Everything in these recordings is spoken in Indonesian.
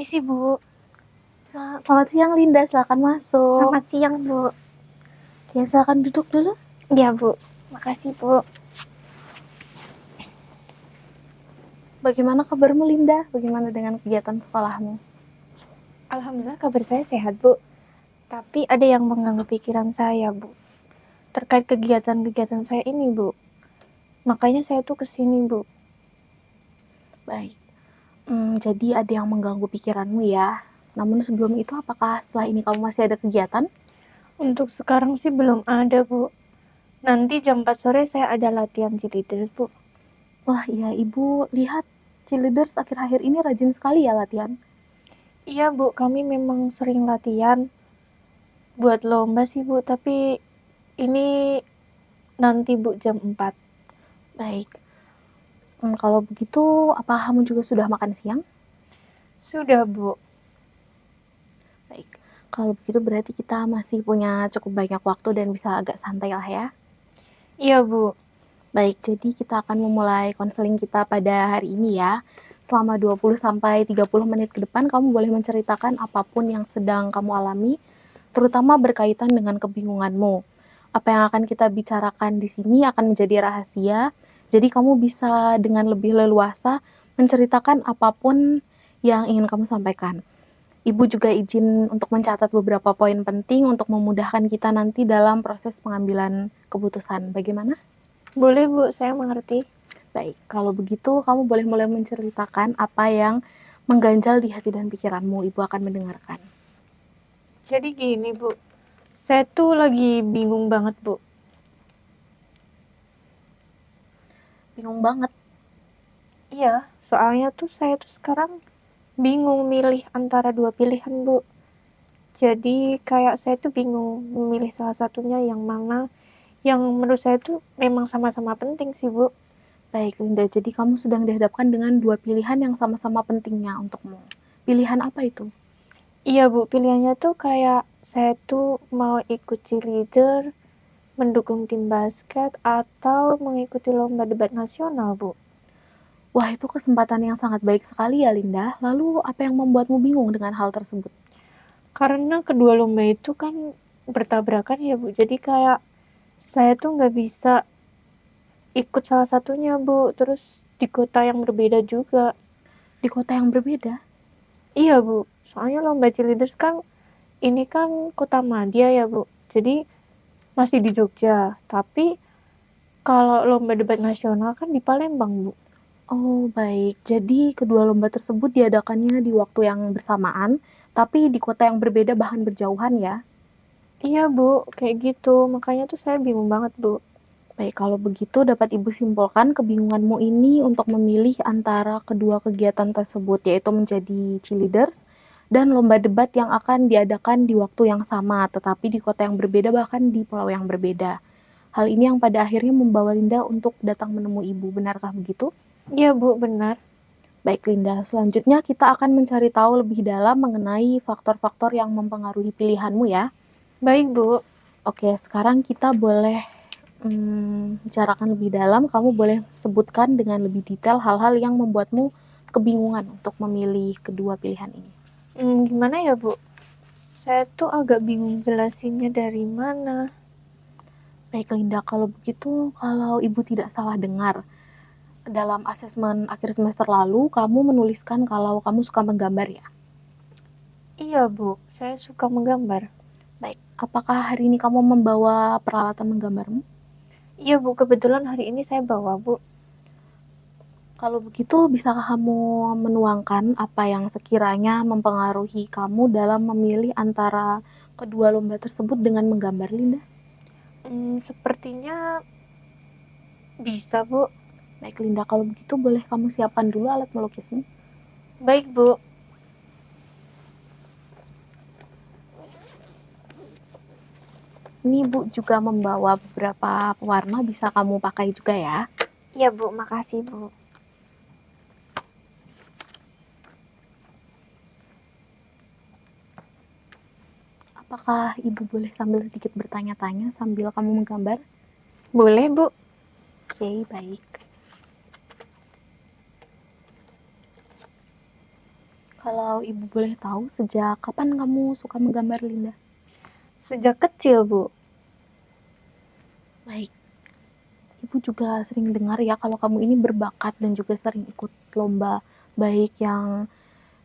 Permisi, Bu. Selamat siang Linda, silakan masuk. Selamat siang, Bu. Ya, silakan duduk dulu. Iya, Bu. Makasih, Bu. Bagaimana kabarmu Linda? Bagaimana dengan kegiatan sekolahmu? Alhamdulillah kabar saya sehat, Bu. Tapi ada yang mengganggu pikiran saya, Bu. Terkait kegiatan-kegiatan saya ini, Bu. Makanya saya tuh kesini, Bu. Baik. Jadi ada yang mengganggu pikiranmu ya. Namun sebelum itu, apakah setelah ini kamu masih ada kegiatan? Untuk sekarang sih belum ada, Bu. Nanti jam 4 sore saya ada latihan cheerleader, Bu. Wah iya, Ibu lihat cheerleaders akhir-akhir ini rajin sekali ya latihan. Iya, Bu. Kami memang sering latihan buat lomba sih, Bu. Tapi ini nanti, Bu, jam 4. Baik. Kalau begitu, apa kamu juga sudah makan siang? Sudah, Bu. Baik. Kalau begitu berarti kita masih punya cukup banyak waktu dan bisa agak santai lah ya. Iya, Bu. Baik, jadi kita akan memulai konseling kita pada hari ini ya. Selama 20-30 menit ke depan, kamu boleh menceritakan apapun yang sedang kamu alami, terutama berkaitan dengan kebingunganmu. Apa yang akan kita bicarakan di sini akan menjadi rahasia, jadi kamu bisa dengan lebih leluasa menceritakan apapun yang ingin kamu sampaikan. Ibu juga izin untuk mencatat beberapa poin penting untuk memudahkan kita nanti dalam proses pengambilan keputusan. Bagaimana? Boleh, Bu. Saya mengerti. Baik, kalau begitu kamu boleh mulai menceritakan apa yang mengganjal di hati dan pikiranmu. Ibu akan mendengarkan. Jadi gini, Bu. Saya tuh lagi bingung banget, Bu. Bingung banget. Iya, soalnya tuh saya tuh sekarang bingung milih antara dua pilihan, Bu. Jadi kayak saya tuh bingung memilih salah satunya yang mana yang menurut saya tuh memang sama-sama penting sih, Bu. Baik, Linda. Jadi kamu sedang dihadapkan dengan dua pilihan yang sama-sama pentingnya untukmu. Pilihan apa itu? Iya, Bu, pilihannya tuh kayak saya tuh mau ikut cheerleader, mendukung tim basket, atau mengikuti lomba debat nasional, Bu. Wah, itu kesempatan yang sangat baik sekali ya, Linda. Lalu, apa yang membuatmu bingung dengan hal tersebut? Karena kedua lomba itu kan bertabrakan ya, Bu. Jadi kayak saya tuh nggak bisa ikut salah satunya, Bu. Terus di kota yang berbeda juga. Di kota yang berbeda? Iya, Bu. Soalnya lomba cheerleaders kan ini kan kota madya ya, Bu. Jadi masih di Jogja. Tapi kalau lomba debat nasional kan di Palembang, Bu. Oh, baik. Jadi, kedua lomba tersebut diadakannya di waktu yang bersamaan, tapi di kota yang berbeda bahkan berjauhan ya. Iya, Bu. Kayak gitu. Makanya tuh saya bingung banget, Bu. Baik, kalau begitu dapat Ibu simpulkan kebingunganmu ini untuk memilih antara kedua kegiatan tersebut, yaitu menjadi cheerleaders dan lomba debat yang akan diadakan di waktu yang sama, tetapi di kota yang berbeda bahkan di pulau yang berbeda. Hal ini yang pada akhirnya membawa Linda untuk datang menemui Ibu, benarkah begitu? Iya, Bu. Benar. Baik Linda, selanjutnya kita akan mencari tahu lebih dalam mengenai faktor-faktor yang mempengaruhi pilihanmu ya. Baik, Bu. Oke, sekarang kita boleh bicarakan lebih dalam. Kamu boleh sebutkan dengan lebih detail hal-hal yang membuatmu kebingungan untuk memilih kedua pilihan ini. Gimana ya, Bu? Saya tuh agak bingung jelasinnya dari mana. Baik Linda, kalau begitu, kalau Ibu tidak salah dengar, dalam asesmen akhir semester lalu, kamu menuliskan kalau kamu suka menggambar ya? Iya, Bu. Saya suka menggambar. Baik, apakah hari ini kamu membawa peralatan menggambarmu? Iya, Bu. Kebetulan hari ini saya bawa, Bu. Kalau begitu, bisakah kamu menuangkan apa yang sekiranya mempengaruhi kamu dalam memilih antara kedua lomba tersebut dengan menggambar, Linda? Sepertinya bisa, Bu. Baik, Linda, kalau begitu boleh kamu siapkan dulu alat melukismu. Baik, Bu. Ini Ibu juga membawa beberapa pewarna, bisa kamu pakai juga ya. Iya, Bu. Makasih, Bu. Apakah Ibu boleh sambil sedikit bertanya-tanya sambil kamu menggambar? Boleh, Bu. Oke, baik. Kalau ibu boleh tahu, sejak kapan kamu suka menggambar, Linda? Sejak kecil, Bu. Baik, ibu juga sering dengar ya kalau kamu ini berbakat dan juga sering ikut lomba, baik yang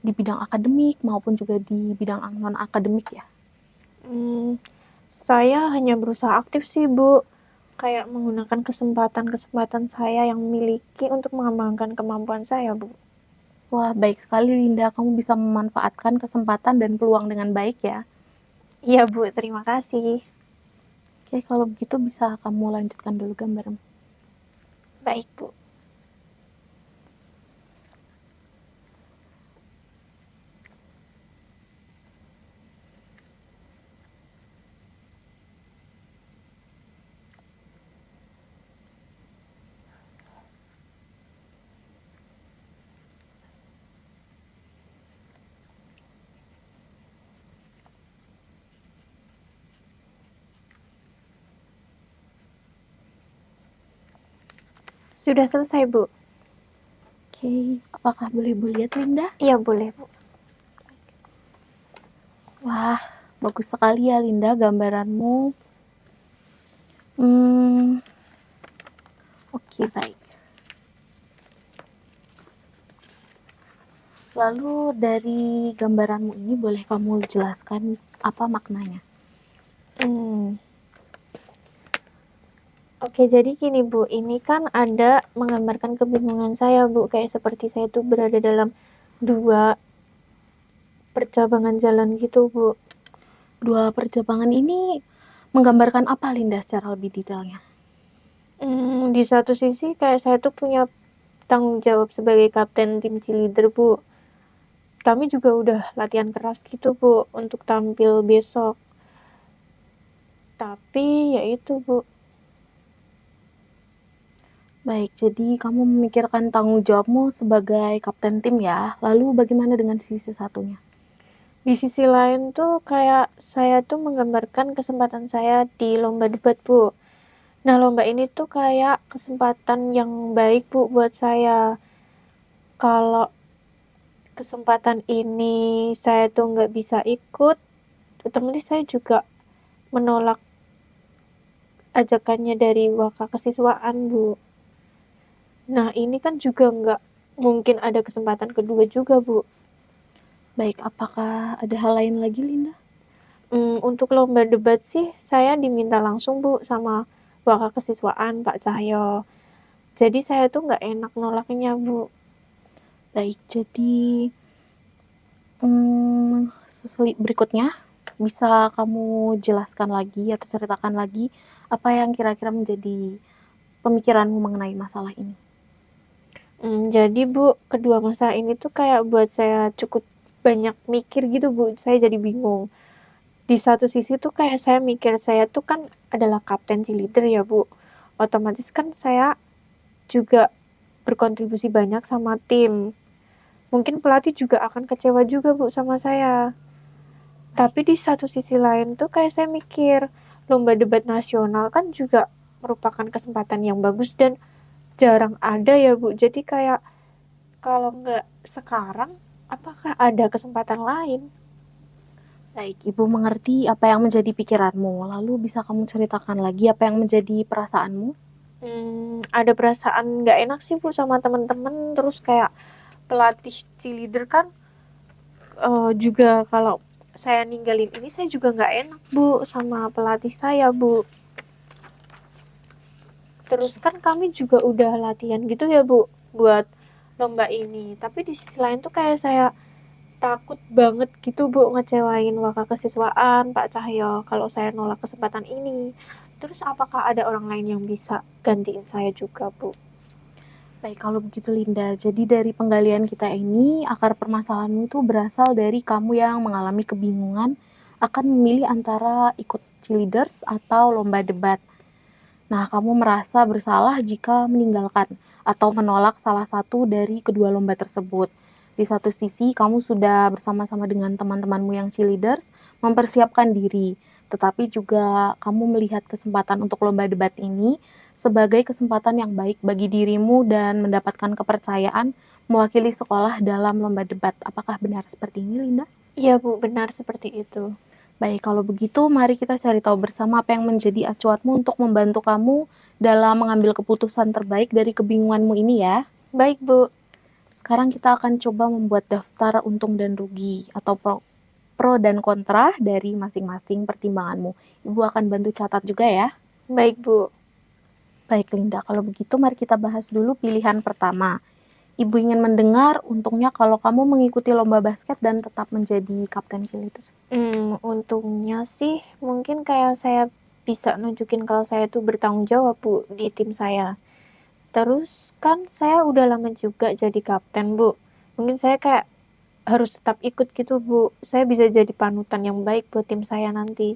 di bidang akademik maupun juga di bidang non-akademik ya. Saya hanya berusaha aktif sih, Bu. Kayak menggunakan kesempatan-kesempatan saya yang miliki untuk mengembangkan kemampuan saya, Bu. Wah, baik sekali Linda, kamu bisa memanfaatkan kesempatan dan peluang dengan baik ya. Iya, Bu. Terima kasih. Oke, kalau begitu bisa kamu lanjutkan dulu gambarmu. Baik, Bu. Sudah selesai, Bu. Oke, apakah boleh Bu lihat Linda? Iya, boleh, Bu. Wah, bagus sekali ya Linda gambaranmu. Oke, baik. Lalu dari gambaranmu ini boleh kamu jelaskan apa maknanya? Oke, jadi gini, Bu. Ini kan ada menggambarkan kebingungan saya, Bu. Kayak seperti saya tuh berada dalam dua percabangan jalan gitu, Bu. Dua percabangan ini menggambarkan apa Linda secara lebih detailnya? Di satu sisi kayak saya tuh punya tanggung jawab sebagai kapten tim cheerleader, Bu. Kami juga udah latihan keras gitu, Bu, untuk tampil besok. Tapi ya itu, Bu. Baik, jadi kamu memikirkan tanggung jawabmu sebagai kapten tim ya. Lalu bagaimana dengan sisi satunya? Di sisi lain tuh kayak saya tuh menggambarkan kesempatan saya di lomba debat, Bu. Nah, lomba ini tuh kayak kesempatan yang baik, Bu, buat saya. Kalau kesempatan ini saya tuh nggak bisa ikut, otomatis saya juga menolak ajakannya dari Waka Kesiswaan, Bu. Nah, ini kan juga nggak mungkin ada kesempatan kedua juga, Bu. Baik, apakah ada hal lain lagi Linda? Untuk lomba debat sih, saya diminta langsung, Bu, sama Waka Kesiswaan, Pak Cahyo. Jadi saya tuh nggak enak nolaknya, Bu. Baik, jadi berikutnya bisa kamu jelaskan lagi atau ceritakan lagi apa yang kira-kira menjadi pemikiranmu mengenai masalah ini? Jadi, Bu, kedua masalah ini tuh kayak buat saya cukup banyak mikir gitu, Bu. Saya jadi bingung. Di satu sisi tuh kayak saya mikir saya tuh kan adalah kapten cheerleader ya, Bu. Otomatis kan saya juga berkontribusi banyak sama tim. Mungkin pelatih juga akan kecewa juga, Bu, sama saya. Tapi di satu sisi lain tuh kayak saya mikir, lomba debat nasional kan juga merupakan kesempatan yang bagus dan jarang ada ya, Bu. Jadi kayak kalau nggak sekarang, apakah ada kesempatan lain? Baik, Ibu mengerti apa yang menjadi pikiranmu. Lalu bisa kamu ceritakan lagi apa yang menjadi perasaanmu? Ada perasaan nggak enak sih, Bu, sama teman-teman. Terus kayak pelatih cheerleader kan juga kalau saya ninggalin ini saya juga nggak enak, Bu, sama pelatih saya, Bu. Terus kan kami juga udah latihan gitu ya, Bu, buat lomba ini. Tapi di sisi lain tuh kayak saya takut banget gitu, Bu, ngecewain Waka Kesiswaan, Pak Cahyo, kalau saya nolak kesempatan ini. Terus apakah ada orang lain yang bisa gantiin saya juga, Bu? Baik, kalau begitu Linda. Jadi dari penggalian kita ini, akar permasalahanmu itu berasal dari kamu yang mengalami kebingungan akan memilih antara ikut cheerleaders atau lomba debat. Nah, kamu merasa bersalah jika meninggalkan atau menolak salah satu dari kedua lomba tersebut. Di satu sisi, kamu sudah bersama-sama dengan teman-temanmu yang cheerleaders mempersiapkan diri, tetapi juga kamu melihat kesempatan untuk lomba debat ini sebagai kesempatan yang baik bagi dirimu dan mendapatkan kepercayaan mewakili sekolah dalam lomba debat. Apakah benar seperti ini, Linda? Iya Bu, benar seperti itu. Baik, kalau begitu mari kita cari tahu bersama apa yang menjadi acuanmu untuk membantu kamu dalam mengambil keputusan terbaik dari kebingunganmu ini ya. Baik Bu. Sekarang kita akan coba membuat daftar untung dan rugi atau pro dan kontra dari masing-masing pertimbanganmu. Ibu akan bantu catat juga ya. Baik Bu. Baik Linda, kalau begitu mari kita bahas dulu pilihan pertama. Ibu ingin mendengar untungnya kalau kamu mengikuti lomba basket dan tetap menjadi kapten cheerleaders. Untungnya sih mungkin kayak saya bisa nunjukin kalau saya tuh bertanggung jawab Bu di tim saya. Terus kan saya udah lama juga jadi kapten Bu. Mungkin saya kayak harus tetap ikut gitu Bu. Saya bisa jadi panutan yang baik buat tim saya nanti.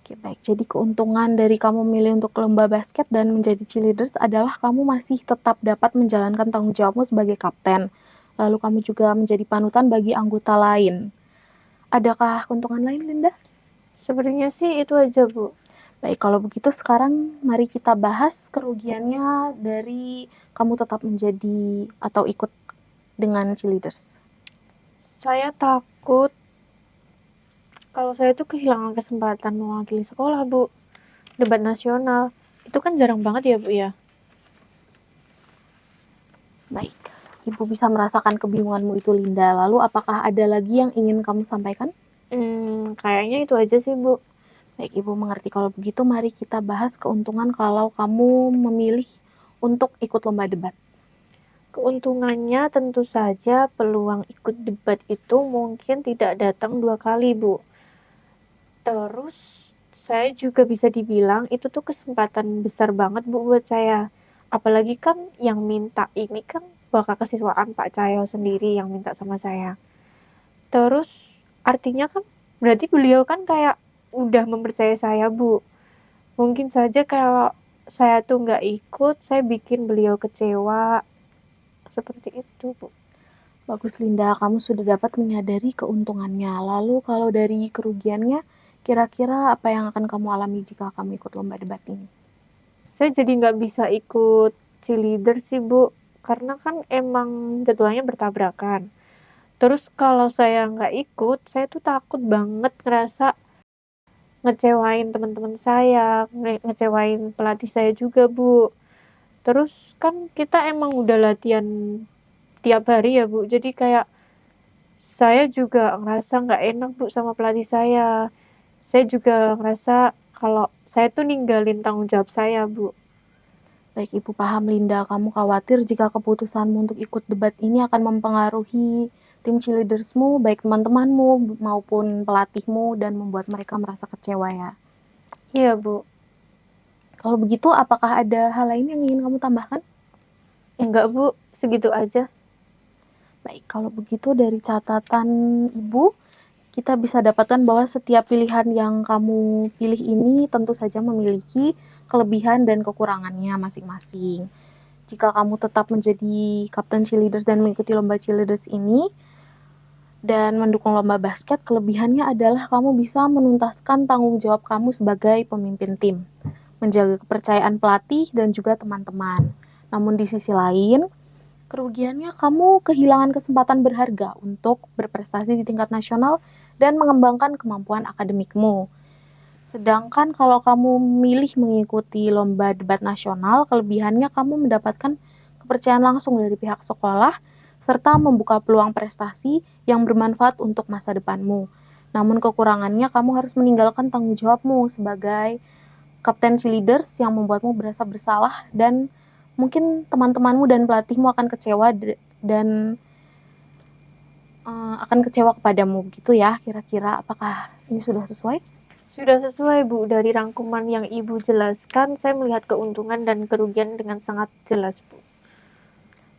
Oke, baik. Jadi keuntungan dari kamu memilih untuk lomba basket dan menjadi cheerleaders adalah kamu masih tetap dapat menjalankan tanggung jawabmu sebagai kapten. Lalu kamu juga menjadi panutan bagi anggota lain. Adakah keuntungan lain, Linda? Sebenarnya sih itu aja Bu. Baik, kalau begitu sekarang mari kita bahas kerugiannya dari kamu tetap menjadi atau ikut dengan cheerleaders. Saya takut kalau saya tuh kehilangan kesempatan mewakili sekolah Bu. Debat nasional. Itu kan jarang banget ya Bu ya. Baik, Ibu bisa merasakan kebingunganmu itu, Linda. Lalu apakah ada lagi yang ingin kamu sampaikan? Kayaknya itu aja sih Bu. Baik, Ibu mengerti. Kalau begitu mari kita bahas keuntungan kalau kamu memilih untuk ikut lomba debat. Keuntungannya tentu saja peluang ikut debat itu mungkin tidak datang 2 kali Bu. Terus saya juga bisa dibilang itu tuh kesempatan besar banget Bu buat saya. Apalagi kan yang minta ini kan bakal kesiswaan Pak Cahyo sendiri yang minta sama saya. Terus artinya kan berarti beliau kan kayak udah mempercayai saya Bu. Mungkin saja kalau saya tuh nggak ikut, saya bikin beliau kecewa. Seperti itu Bu. Bagus, Linda. Kamu sudah dapat menyadari keuntungannya. Lalu kalau dari kerugiannya, kira-kira apa yang akan kamu alami jika kamu ikut lomba debat ini? Saya jadi nggak bisa ikut cheerleader sih Bu. Karena kan emang jadwalnya bertabrakan. Terus kalau saya nggak ikut, saya tuh takut banget ngerasa ngecewain teman-teman saya, ngecewain pelatih saya juga Bu. Terus kan kita emang udah latihan tiap hari ya Bu. Jadi kayak saya juga ngerasa nggak enak Bu sama pelatih saya. Saya juga ngerasa kalau saya tuh ninggalin tanggung jawab saya Bu. Baik, Ibu paham, Linda. Kamu khawatir jika keputusanmu untuk ikut debat ini akan mempengaruhi tim cheerleadersmu, baik teman-temanmu maupun pelatihmu, dan membuat mereka merasa kecewa ya. Iya Bu. Kalau begitu, apakah ada hal lain yang ingin kamu tambahkan? Enggak Bu, segitu aja. Baik, kalau begitu dari catatan Ibu, kita bisa dapatkan bahwa setiap pilihan yang kamu pilih ini tentu saja memiliki kelebihan dan kekurangannya masing-masing. Jika kamu tetap menjadi kapten cheerleaders dan mengikuti lomba cheerleaders ini dan mendukung lomba basket, kelebihannya adalah kamu bisa menuntaskan tanggung jawab kamu sebagai pemimpin tim, menjaga kepercayaan pelatih dan juga teman-teman. Namun di sisi lain, kerugiannya kamu kehilangan kesempatan berharga untuk berprestasi di tingkat nasional dan mengembangkan kemampuan akademikmu. Sedangkan kalau kamu memilih mengikuti lomba debat nasional, kelebihannya kamu mendapatkan kepercayaan langsung dari pihak sekolah, serta membuka peluang prestasi yang bermanfaat untuk masa depanmu. Namun kekurangannya kamu harus meninggalkan tanggung jawabmu sebagai kapten cheerleaders yang membuatmu berasa bersalah dan mungkin teman-temanmu dan pelatihmu akan kecewa dan akan kecewa kepadamu gitu ya. Kira-kira apakah ini sudah sesuai? Sudah sesuai Bu, dari rangkuman yang Ibu jelaskan, saya melihat keuntungan dan kerugian dengan sangat jelas Bu.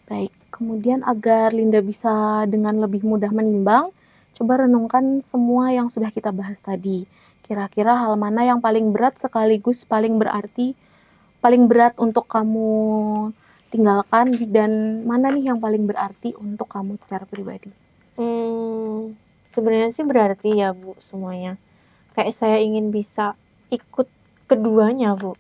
Baik, kemudian agar Linda bisa dengan lebih mudah menimbang, coba renungkan semua yang sudah kita bahas tadi. Kira-kira hal mana yang paling berat sekaligus paling berat untuk kamu tinggalkan dan mana nih yang paling berarti untuk kamu secara pribadi? Sebenarnya sih berarti ya Bu semuanya. Kayak saya ingin bisa ikut keduanya Bu.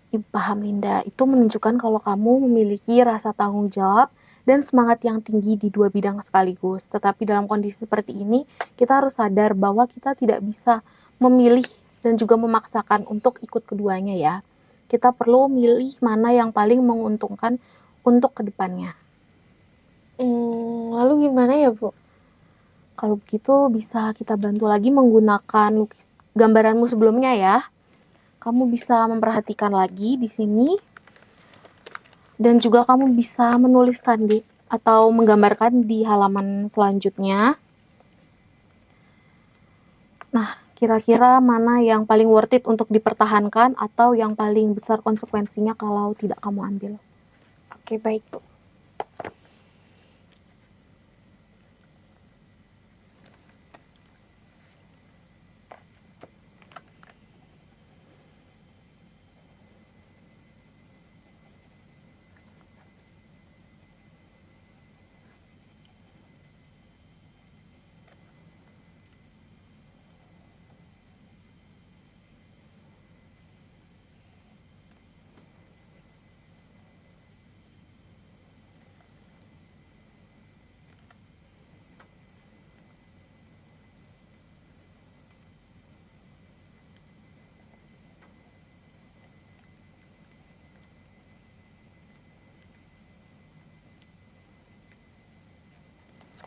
Ibu paham Linda, itu menunjukkan kalau kamu memiliki rasa tanggung jawab dan semangat yang tinggi di dua bidang sekaligus. Tetapi dalam kondisi seperti ini, kita harus sadar bahwa kita tidak bisa memilih dan juga memaksakan untuk ikut keduanya ya. Kita perlu milih mana yang paling menguntungkan untuk kedepannya. Lalu gimana ya, Bu? Kalau begitu bisa kita bantu lagi menggunakan gambaranmu sebelumnya ya. Kamu bisa memperhatikan lagi di sini dan juga kamu bisa menuliskan atau menggambarkan di halaman selanjutnya. Nah, kira-kira mana yang paling worth it untuk dipertahankan atau yang paling besar konsekuensinya kalau tidak kamu ambil? Oke, baik, Bu.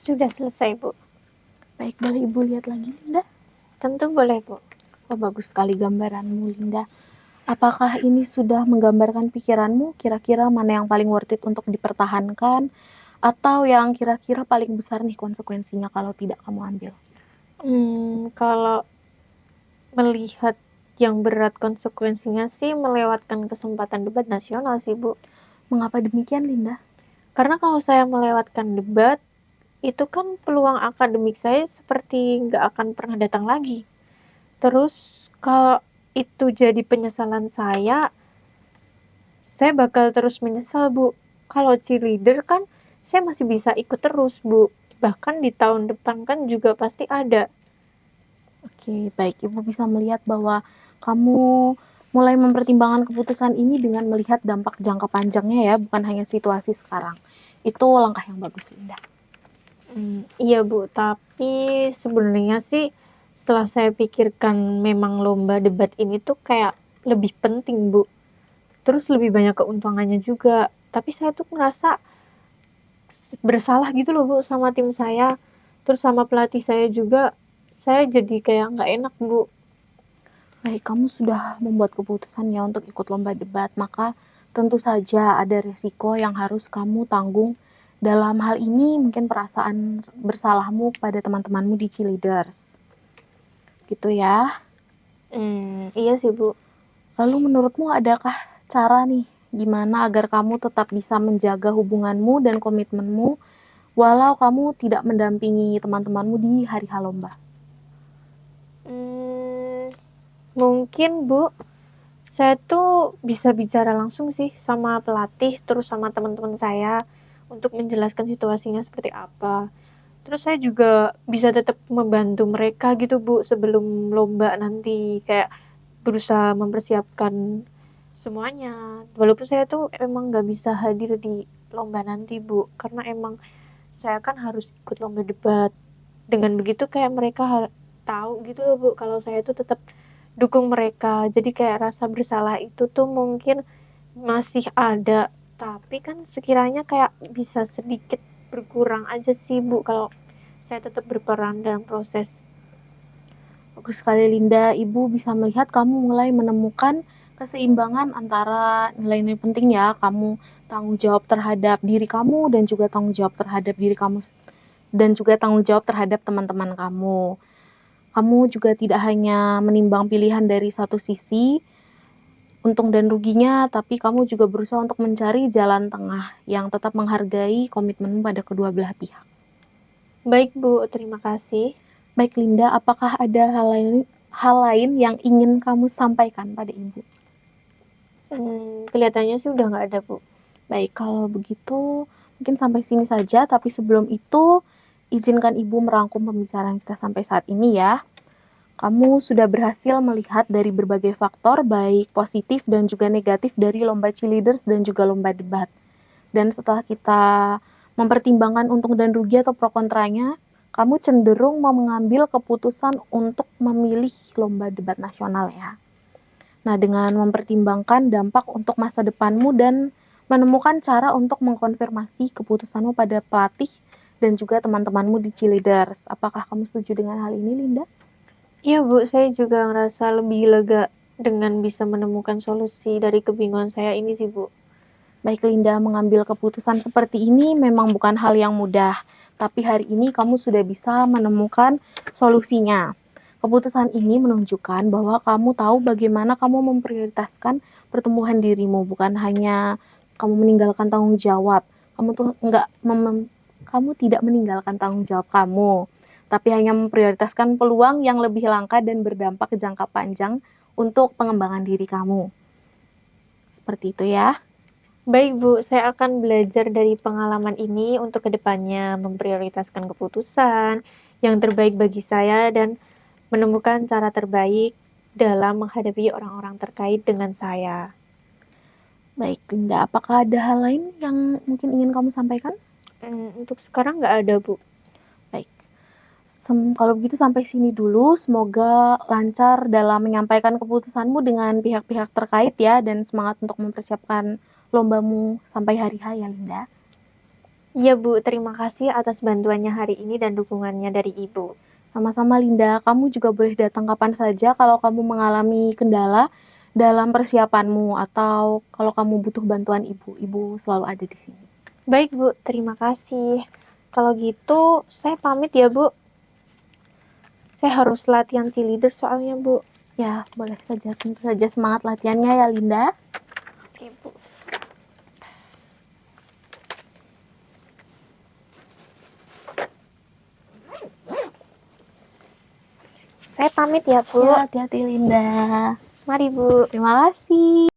Sudah selesai, Bu. Baik, boleh Ibu lihat lagi, Linda? Tentu boleh, Bu. Oh, bagus sekali gambaranmu, Linda. Apakah ini sudah menggambarkan pikiranmu? Kira-kira mana yang paling worth it untuk dipertahankan? Atau yang kira-kira paling besar nih konsekuensinya kalau tidak kamu ambil? Kalau melihat yang berat konsekuensinya sih melewatkan kesempatan debat nasional sih, Bu. Mengapa demikian, Linda? Karena kalau saya melewatkan debat, itu kan peluang akademik saya seperti nggak akan pernah datang lagi. Terus kalau itu jadi penyesalan saya bakal terus menyesal, Bu. Kalau cheerleader kan saya masih bisa ikut terus, Bu. Bahkan di tahun depan kan juga pasti ada. Oke, baik. Ibu bisa melihat bahwa kamu mulai mempertimbangkan keputusan ini dengan melihat dampak jangka panjangnya ya, bukan hanya situasi sekarang. Itu langkah yang bagus, Linda. Iya, Bu. Tapi sebenarnya sih setelah saya pikirkan memang lomba debat ini tuh kayak lebih penting, Bu. Terus lebih banyak keuntungannya juga. Tapi saya tuh merasa bersalah gitu loh, Bu, sama tim saya. Terus sama pelatih saya juga. Saya jadi kayak nggak enak, Bu. Baik, kamu sudah membuat keputusan ya untuk ikut lomba debat, maka tentu saja ada resiko yang harus kamu tanggung. Dalam hal ini mungkin perasaan bersalahmu pada teman-temanmu di cheerleaders. Gitu ya. Iya sih, Bu. Lalu menurutmu adakah cara nih gimana agar kamu tetap bisa menjaga hubunganmu dan komitmenmu walau kamu tidak mendampingi teman-temanmu di hari H lomba? Mungkin, Bu, saya tuh bisa bicara langsung sih sama pelatih, terus sama teman-teman saya untuk menjelaskan situasinya seperti apa. Terus saya juga bisa tetap membantu mereka gitu, Bu, sebelum lomba nanti kayak berusaha mempersiapkan semuanya. Walaupun saya tuh emang nggak bisa hadir di lomba nanti, Bu, karena emang saya kan harus ikut lomba debat. Dengan begitu kayak mereka tahu gitu loh, Bu, kalau saya tuh tetap dukung mereka. Jadi kayak rasa bersalah itu tuh mungkin masih ada, tapi kan sekiranya kayak bisa sedikit berkurang aja sih, Bu, kalau saya tetap berperan dalam proses. Bagus sekali Linda, Ibu bisa melihat kamu mulai menemukan keseimbangan antara nilai-nilai penting ya, kamu tanggung jawab terhadap diri kamu dan juga tanggung jawab terhadap diri kamu dan juga tanggung jawab terhadap teman-teman kamu. Kamu juga tidak hanya menimbang pilihan dari satu sisi, untung dan ruginya, tapi kamu juga berusaha untuk mencari jalan tengah yang tetap menghargai komitmenmu pada kedua belah pihak. Baik, Bu, terima kasih. Baik Linda, apakah ada hal lain yang ingin kamu sampaikan pada Ibu? Kelihatannya sih udah nggak ada, Bu. Baik, kalau begitu mungkin sampai sini saja, tapi sebelum itu izinkan Ibu merangkum pembicaraan kita sampai saat ini ya. Kamu sudah berhasil melihat dari berbagai faktor, baik positif dan juga negatif dari lomba cheerleaders dan juga lomba debat. Dan setelah kita mempertimbangkan untung dan rugi atau pro kontranya, kamu cenderung mau mengambil keputusan untuk memilih lomba debat nasional ya. Nah, dengan mempertimbangkan dampak untuk masa depanmu dan menemukan cara untuk mengkonfirmasi keputusanmu pada pelatih dan juga teman-temanmu di cheerleaders. Apakah kamu setuju dengan hal ini, Linda? Iya Bu, saya juga ngerasa lebih lega dengan bisa menemukan solusi dari kebingungan saya ini sih Bu. Baik Linda, mengambil keputusan seperti ini memang bukan hal yang mudah, tapi hari ini kamu sudah bisa menemukan solusinya. Keputusan ini menunjukkan bahwa kamu tahu bagaimana kamu memprioritaskan pertumbuhan dirimu, bukan hanya kamu meninggalkan tanggung jawab. Kamu tidak meninggalkan tanggung jawab kamu, tapi hanya memprioritaskan peluang yang lebih langka dan berdampak jangka panjang untuk pengembangan diri kamu. Seperti itu ya. Baik Bu, saya akan belajar dari pengalaman ini untuk kedepannya memprioritaskan keputusan yang terbaik bagi saya dan menemukan cara terbaik dalam menghadapi orang-orang terkait dengan saya. Baik, Linda, apakah ada hal lain yang mungkin ingin kamu sampaikan? Untuk sekarang nggak ada Bu. Baik, kalau begitu sampai sini dulu. Semoga lancar dalam menyampaikan keputusanmu dengan pihak-pihak terkait ya, dan semangat untuk mempersiapkan lombamu sampai hari H ya, Linda. Iya Bu, terima kasih atas bantuannya hari ini dan dukungannya dari Ibu. Sama-sama Linda, kamu juga boleh datang kapan saja kalau kamu mengalami kendala dalam persiapanmu atau kalau kamu butuh bantuan ibu, ibu selalu ada di sini. Baik Bu, terima kasih. Kalau gitu, saya pamit ya Bu. Saya harus latihan cheerleader soalnya Bu. Ya, boleh saja. Tentu saja semangat latihannya ya Linda. Oke Bu. Saya pamit ya Bu. Ya, hati-hati Linda. Mari Bu. Terima kasih.